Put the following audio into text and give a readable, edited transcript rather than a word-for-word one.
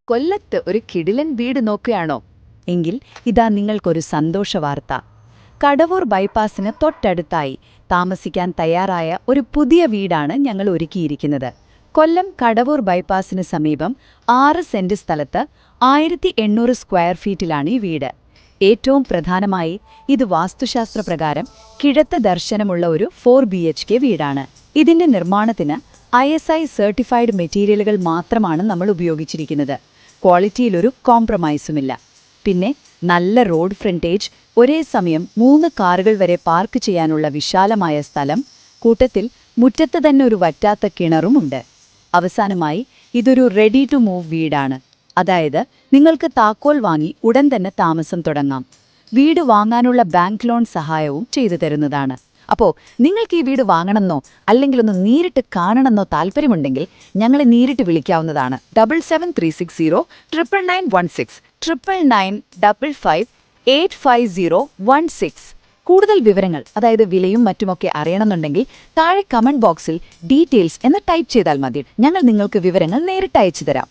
കൊല്ലത്ത് ഒരു കിടിലൻ വീട് നോക്കുകയാണോ? എങ്കിൽ ഇതാ നിങ്ങൾക്കൊരു സന്തോഷ വാർത്ത. കടവൂർ ബൈപ്പാസിന് തൊട്ടടുത്തായി താമസിക്കാൻ തയ്യാറായ ഒരു പുതിയ വീടാണ് ഞങ്ങൾ ഒരുക്കിയിരിക്കുന്നത്. കൊല്ലം കടവൂർ ബൈപ്പാസിന് സമീപം 6 സെന്റ് സ്ഥലത്ത് 1800 സ്ക്വയർ ഫീറ്റിലാണ് ഈ വീട്. ഏറ്റവും പ്രധാനമായി ഇത് വാസ്തുശാസ്ത്രപ്രകാരം കിഴക്ക് ദർശനമുള്ള ഒരു 4 BHK വീടാണ്. ഇതിന്റെ നിർമ്മാണത്തിന് ISI സർട്ടിഫൈഡ് മെറ്റീരിയലുകൾ മാത്രമാണ് നമ്മൾ ഉപയോഗിച്ചിരിക്കുന്നത്. ക്വാളിറ്റിയിലൊരു കോംപ്രമൈസുമില്ല. പിന്നെ നല്ല റോഡ് ഫ്രണ്ടേജ്, ഒരേ സമയം 3 കാറുകൾ വരെ പാർക്ക് ചെയ്യാനുള്ള വിശാലമായ സ്ഥലം, കൂട്ടത്തിൽ മുറ്റത്ത് തന്നെ ഒരു വറ്റാത്ത കിണറുമുണ്ട്. അവസാനമായി ഇതൊരു റെഡി ടു മൂവ് വീടാണ്. അതായത് നിങ്ങൾക്ക് താക്കോൽ വാങ്ങി ഉടൻ തന്നെ താമസം തുടങ്ങാം. വീട് വാങ്ങാനുള്ള ബാങ്ക് ലോൺ സഹായവും ചെയ്തു തരുന്നതാണ്. അപ്പോൾ നിങ്ങൾക്ക് ഈ വീട് വാങ്ങണമെന്നോ അല്ലെങ്കിൽ ഒന്ന് നേരിട്ട് കാണണമെന്നോ താല്പര്യമുണ്ടെങ്കിൽ ഞങ്ങളെ നേരിട്ട് വിളിക്കാവുന്നതാണ്. 7730999116 9955585016. കൂടുതൽ വിവരങ്ങൾ, അതായത് വിലയും മറ്റുമൊക്കെ അറിയണമെന്നുണ്ടെങ്കിൽ താഴെ കമന്റ് ബോക്സിൽ ഡീറ്റെയിൽസ് എന്ന് ടൈപ്പ് ചെയ്താൽ മതി. ഞങ്ങൾ നിങ്ങൾക്ക് വിവരങ്ങൾ നേരിട്ട് അയച്ചു തരാം.